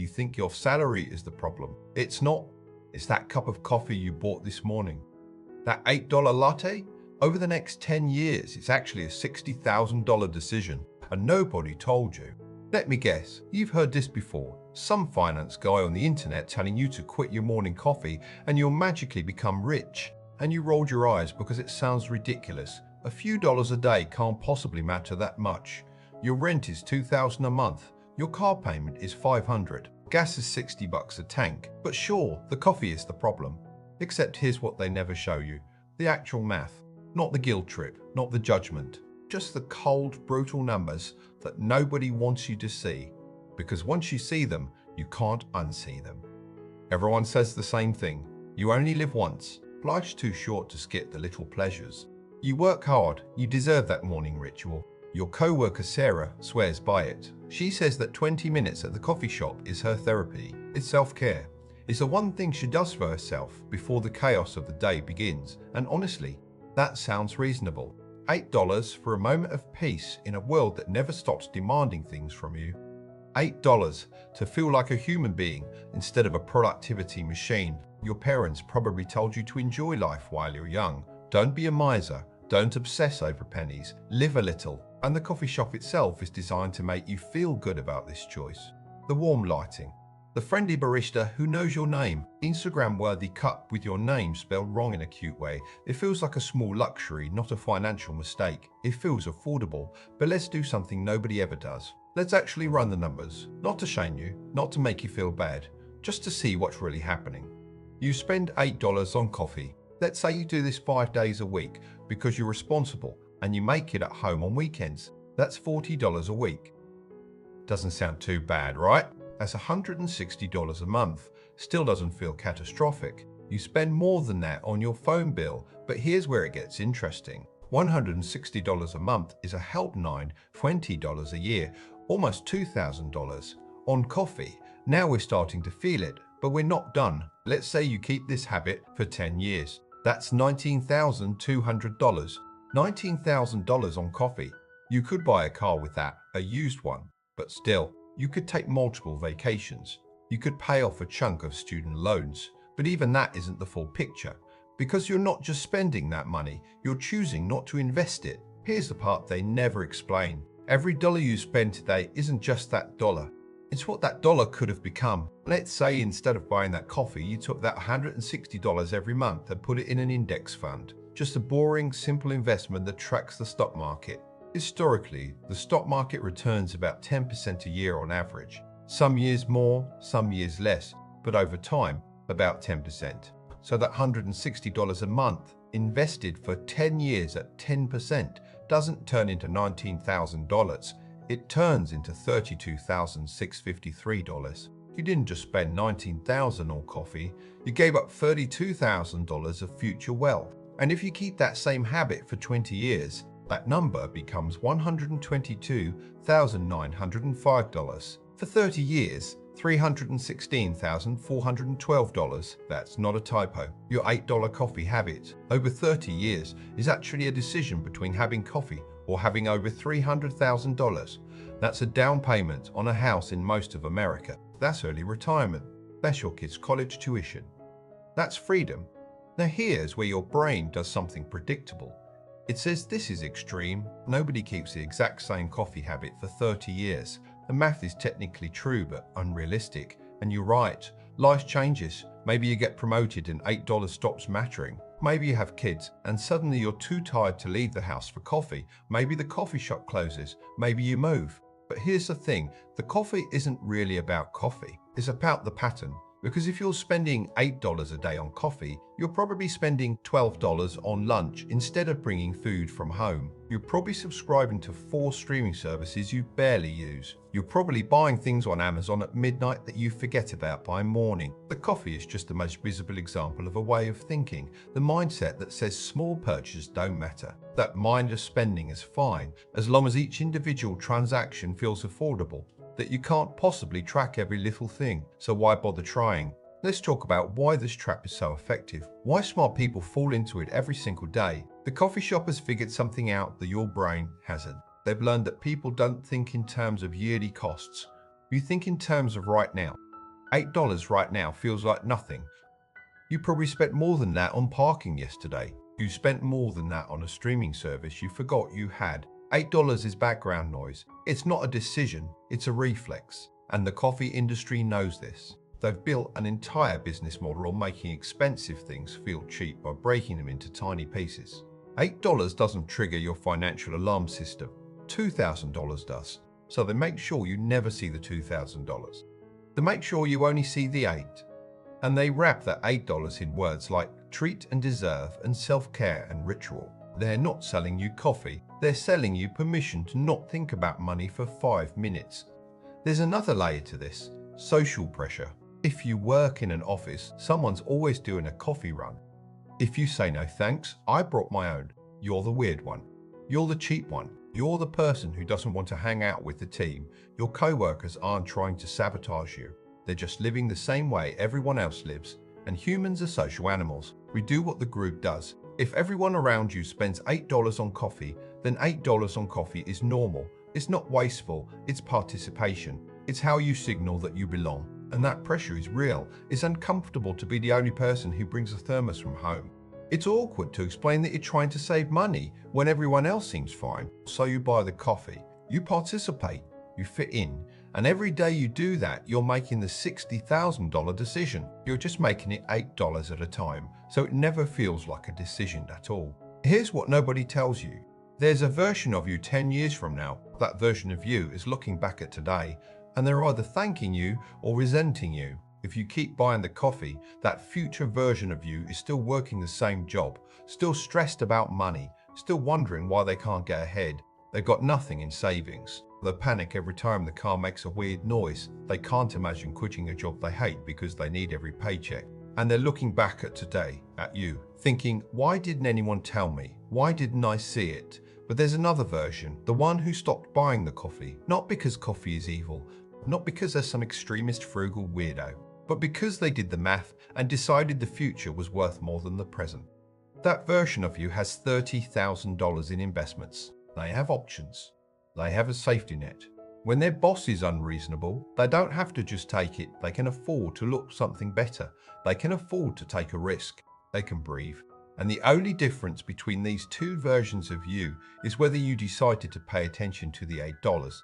you think your salary is the problem. It's not. It's that cup of coffee you bought this morning. That $8 latte? Over the next 10 years, it's actually a $60,000 decision, and nobody told you. Let me guess, you've heard this before. Some finance guy on the internet telling you to quit your morning coffee and you'll magically become rich. And you rolled your eyes because it sounds ridiculous. A few dollars a day can't possibly matter that much. Your rent is $2,000 a month. Your car payment is $500. Gas is $60 a tank. But sure, the coffee is the problem. Except here's what they never show you. The actual math. Not the guilt trip, not the judgment. Just the cold, brutal numbers that nobody wants you to see. Because once you see them, you can't unsee them. Everyone says the same thing. You only live once. Life's too short to skip the little pleasures. You work hard. You deserve that morning ritual. Your co-worker Sarah swears by it. She says that 20 minutes at the coffee shop is her therapy. It's self-care. It's the one thing she does for herself before the chaos of the day begins. And honestly, that sounds reasonable. $8 for a moment of peace in a world that never stops demanding things from you. $8 to feel like a human being instead of a productivity machine. Your parents probably told you to enjoy life while you're young. Don't be a miser. Don't obsess over pennies. Live a little. And the coffee shop itself is designed to make you feel good about this choice. The warm lighting. The friendly barista who knows your name. Instagram-worthy cup with your name spelled wrong in a cute way. It feels like a small luxury, not a financial mistake. It feels affordable, but let's do something nobody ever does. Let's actually run the numbers. Not to shame you, not to make you feel bad, just to see what's really happening. You spend $8 on coffee. Let's say you do this 5 days a week because you're responsible and you make it at home on weekends. That's $40 a week. Doesn't sound too bad, right? That's $160 a month. Still doesn't feel catastrophic. You spend more than that on your phone bill, but here's where it gets interesting. $160 a month is a help-9 $20 a year, almost $2,000. On coffee, now we're starting to feel it, but we're not done. Let's say you keep this habit for 10 years. That's $19,200. $19,000 on coffee. You could buy a car with that, a used one, but still, you could take multiple vacations. You could pay off a chunk of student loans, but even that isn't the full picture. Because you're not just spending that money, you're choosing not to invest it. Here's the part they never explain. Every dollar you spend today isn't just that dollar. It's what that dollar could have become. Let's say instead of buying that coffee, you took that $160 every month and put it in an index fund. Just a boring, simple investment that tracks the stock market. Historically, the stock market returns about 10% a year on average. Some years more, some years less, but over time, about 10%. So that $160 a month invested for 10 years at 10% doesn't turn into $19,000. It turns into $32,653. You didn't just spend $19,000 on coffee, you gave up $32,000 of future wealth. And if you keep that same habit for 20 years, that number becomes $122,905. For 30 years, $316,412. That's not a typo. Your $8 coffee habit over 30 years is actually a decision between having coffee or having over $300,000. That's a down payment on a house in most of America. That's early retirement. That's your kids' college tuition. That's freedom. Now here's where your brain does something predictable. It says this is extreme. Nobody keeps the exact same coffee habit for 30 years. The math is technically true but unrealistic. And you're right, life changes. Maybe you get promoted and $8 stops mattering. Maybe you have kids and suddenly you're too tired to leave the house for coffee. Maybe the coffee shop closes. Maybe you move. But here's the thing, the coffee isn't really about coffee. It's about the pattern. Because if you're spending $8 a day on coffee, you're probably spending $12 on lunch instead of bringing food from home. You're probably subscribing to 4 streaming services you barely use. You're probably buying things on Amazon at midnight that you forget about by morning. The coffee is just the most visible example of a way of thinking, the mindset that says small purchases don't matter. That mindless spending is fine, as long as each individual transaction feels affordable. That you can't possibly track every little thing, so why bother trying? Let's talk about why this trap is so effective, why smart people fall into it every single day. The coffee shop has figured something out that your brain hasn't. They've learned that people don't think in terms of yearly costs. You think in terms of right now. $8 right now feels like nothing. You probably spent more than that on parking yesterday. You spent more than that on a streaming service you forgot you had. $8 is background noise. It's not a decision, it's a reflex. And the coffee industry knows this. They've built an entire business model on making expensive things feel cheap by breaking them into tiny pieces. $8 doesn't trigger your financial alarm system. $2,000 does. So they make sure you never see the $2,000. They make sure you only see the 8. And they wrap that $8 in words like treat and deserve and self-care and ritual. They're not selling you coffee. They're selling you permission to not think about money for 5 minutes. There's another layer to this: social pressure. If you work in an office, someone's always doing a coffee run. If you say no thanks, I brought my own, you're the weird one. You're the cheap one. You're the person who doesn't want to hang out with the team. Your co-workers aren't trying to sabotage you. They're just living the same way everyone else lives. And humans are social animals. We do what the group does. If everyone around you spends $8 on coffee, then $8 on coffee is normal. It's not wasteful, it's participation. It's how you signal that you belong. And that pressure is real. It's uncomfortable to be the only person who brings a thermos from home. It's awkward to explain that you're trying to save money when everyone else seems fine. So you buy the coffee. You participate. You fit in. And every day you do that, you're making the $60,000 decision. You're just making it $8 at a time. So it never feels like a decision at all. Here's what nobody tells you. There's a version of you 10 years from now. That version of you is looking back at today, and they're either thanking you or resenting you. If you keep buying the coffee, that future version of you is still working the same job, still stressed about money, still wondering why they can't get ahead. They've got nothing in savings. They panic every time the car makes a weird noise. They can't imagine quitting a job they hate because they need every paycheck. And they're looking back at today, at you, thinking, why didn't anyone tell me? Why didn't I see it? But there's another version, the one who stopped buying the coffee, not because coffee is evil, not because they're some extremist frugal weirdo, but because they did the math and decided the future was worth more than the present. That version of you has $30,000 in investments. They have options. They have a safety net. When their boss is unreasonable, they don't have to just take it. They can afford to look something better. They can afford to take a risk. They can breathe. And the only difference between these two versions of you is whether you decided to pay attention to the $8.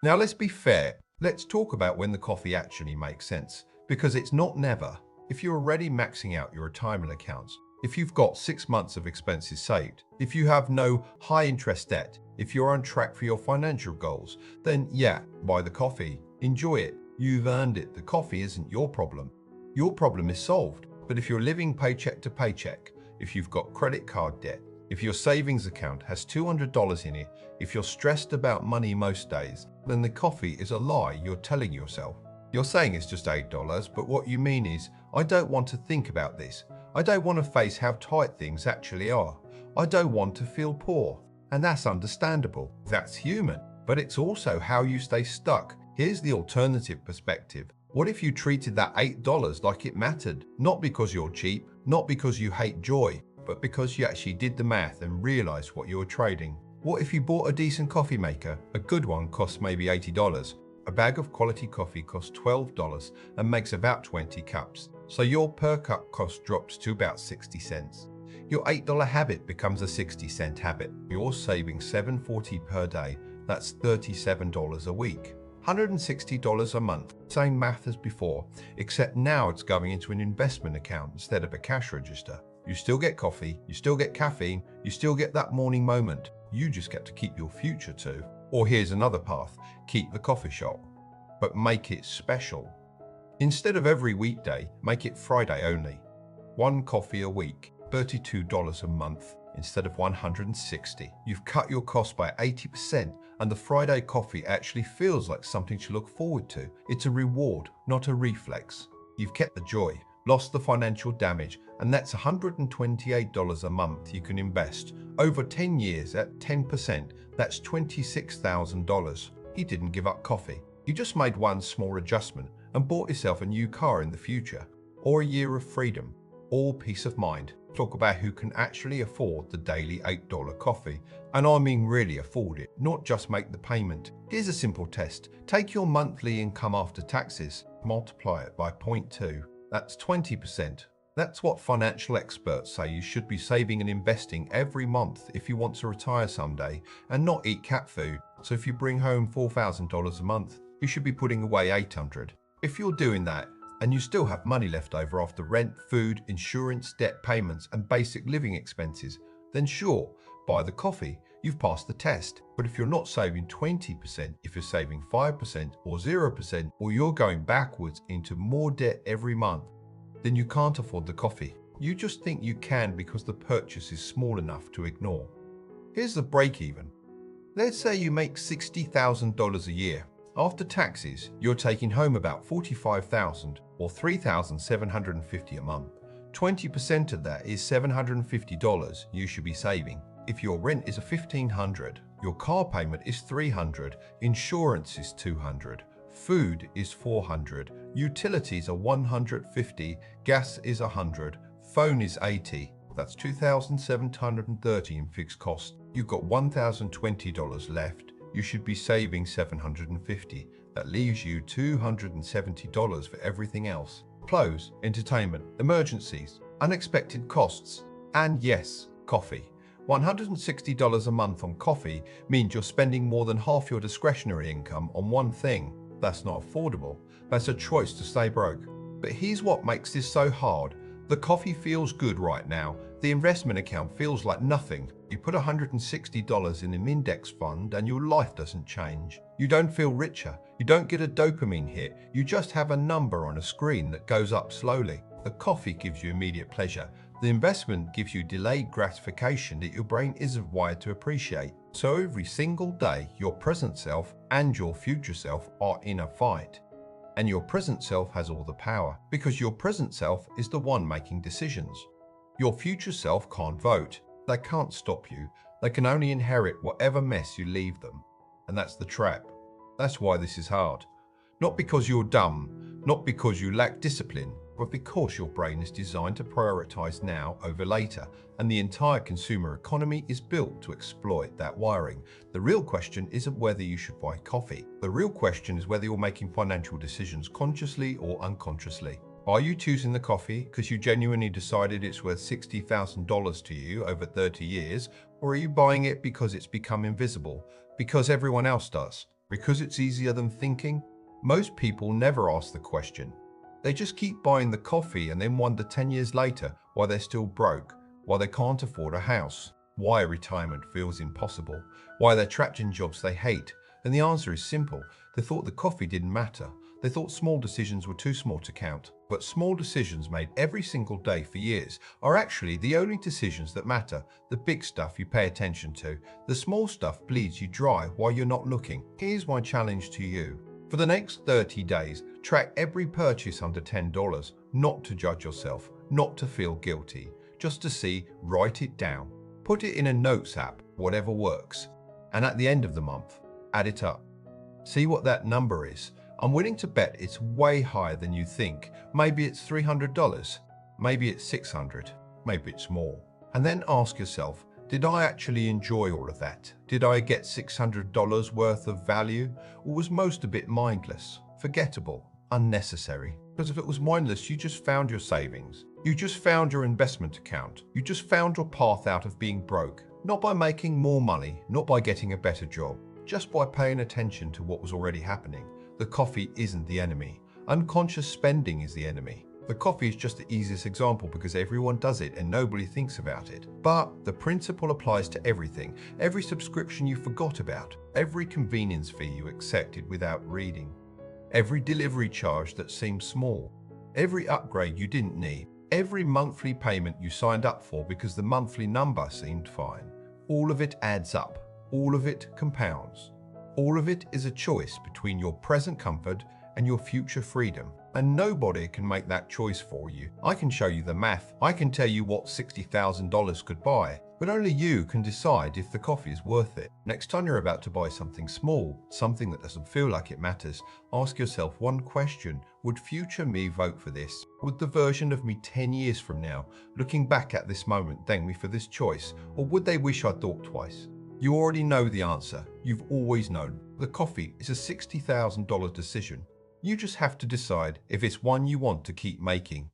Now let's be fair. Let's talk about when the coffee actually makes sense. Because it's not never. If you're already maxing out your retirement accounts, if you've got 6 months of expenses saved, if you have no high interest debt, if you're on track for your financial goals, then yeah, buy the coffee. Enjoy it. You've earned it. The coffee isn't your problem. Your problem is solved. But if you're living paycheck to paycheck, if you've got credit card debt, if your savings account has $200 in it, if you're stressed about money most days, then the coffee is a lie you're telling yourself. You're saying it's just $8, but what you mean is, I don't want to think about this. I don't want to face how tight things actually are. I don't want to feel poor. And that's understandable. That's human. But it's also how you stay stuck. Here's the alternative perspective. What if you treated that $8 like it mattered? Not because you're cheap, not because you hate joy, but because you actually did the math and realized what you were trading. What if you bought a decent coffee maker? A good one costs maybe $80. A bag of quality coffee costs $12 and makes about 20 cups. So your per cup cost drops to about 60 cents. Your $8 habit becomes a 60-cent habit. You're saving $7.40 per day. That's $37 a week. $160 a month. Same math as before, except now it's going into an investment account instead of a cash register. You still get coffee, you still get caffeine, you still get that morning moment. You just get to keep your future too. Or here's another path, keep the coffee shop, but make it special. Instead of every weekday, make it Friday only. One coffee a week, $32 a month instead of $160. You've cut your cost by 80%, and the Friday coffee actually feels like something to look forward to. It's a reward, not a reflex. You've kept the joy, lost the financial damage, and that's $128 a month you can invest. Over 10 years at 10%, that's $26,000. He didn't give up coffee. He just made one small adjustment and bought himself a new car in the future, or a year of freedom, all peace of mind. Talk about who can actually afford the daily $8 coffee. And I mean really afford it, not just make the payment. Here's a simple test. Take your monthly income after taxes, multiply it by 0.2. That's 20%. That's what financial experts say you should be saving and investing every month if you want to retire someday and not eat cat food. So if you bring home $4,000 a month, you should be putting away $800. If you're doing that and you still have money left over after rent, food, insurance, debt payments, and basic living expenses, then sure, buy the coffee. You've passed the test. But if you're not saving 20%, if you're saving 5% or 0%, or you're going backwards into more debt every month, then you can't afford the coffee. You just think you can because the purchase is small enough to ignore. Here's the break even. Let's say you make $60,000 a year. After taxes, you're taking home about $45,000 or $3,750 a month. 20% of that is $750 you should be saving. If your rent is $1,500, your car payment is $300, insurance is $200, food is $400, utilities are $150, gas is $100, phone is $80. That's $2,730 in fixed costs. You've got $1,020 left. You should be saving $750. That leaves you $270 for everything else. Clothes, entertainment, emergencies, unexpected costs, and yes, coffee. $160 a month on coffee means you're spending more than half your discretionary income on one thing. That's not affordable. That's a choice to stay broke. But here's what makes this so hard. The coffee feels good right now. The investment account feels like nothing. You put $160 in an index fund and your life doesn't change. You don't feel richer. You don't get a dopamine hit. You just have a number on a screen that goes up slowly. The coffee gives you immediate pleasure. The investment gives you delayed gratification that your brain isn't wired to appreciate. So every single day, your present self and your future self are in a fight. And your present self has all the power because your present self is the one making decisions. Your future self can't vote. They can't stop you. They can only inherit whatever mess you leave them. And that's the trap. That's why this is hard. Not because you're dumb, not because you lack discipline, but because your brain is designed to prioritize now over later, and the entire consumer economy is built to exploit that wiring. The real question isn't whether you should buy coffee. The real question is whether you're making financial decisions consciously or unconsciously. Are you choosing the coffee because you genuinely decided it's worth $60,000 to you over 30 years, or are you buying it because it's become invisible, because everyone else does, because it's easier than thinking? Most people never ask the question. They just keep buying the coffee and then wonder 10 years later why they're still broke, why they can't afford a house, why retirement feels impossible, why they're trapped in jobs they hate. And the answer is simple. They thought the coffee didn't matter. They thought small decisions were too small to count. But small decisions made every single day for years are actually the only decisions that matter. The big stuff you pay attention to. The small stuff bleeds you dry while you're not looking. Here's my challenge to you. For the next 30 days, track every purchase under $10, not to judge yourself, not to feel guilty, just to see, write it down. Put it in a notes app, whatever works. And at the end of the month, add it up. See what that number is. I'm willing to bet it's way higher than you think. Maybe it's $300, maybe it's $600, maybe it's more. And then ask yourself, did I actually enjoy all of that? Did I get $600 worth of value? Or was most of it mindless, forgettable, unnecessary? Because if it was mindless, you just found your savings. You just found your investment account. You just found your path out of being broke. Not by making more money, not by getting a better job, just by paying attention to what was already happening. The coffee isn't the enemy. Unconscious spending is the enemy. The coffee is just the easiest example because everyone does it and nobody thinks about it. But the principle applies to everything. Every subscription you forgot about, every convenience fee you accepted without reading, every delivery charge that seemed small, every upgrade you didn't need, every monthly payment you signed up for because the monthly number seemed fine. All of it adds up. All of it compounds. All of it is a choice between your present comfort and your future freedom. And nobody can make that choice for you. I can show you the math. I can tell you what $60,000 could buy. But only you can decide if the coffee is worth it. Next time you're about to buy something small, something that doesn't feel like it matters, ask yourself one question. Would future me vote for this? Would the version of me 10 years from now, looking back at this moment, thank me for this choice? Or would they wish I'd thought twice? You already know the answer. You've always known. The coffee is a $60,000 decision. You just have to decide if it's one you want to keep making.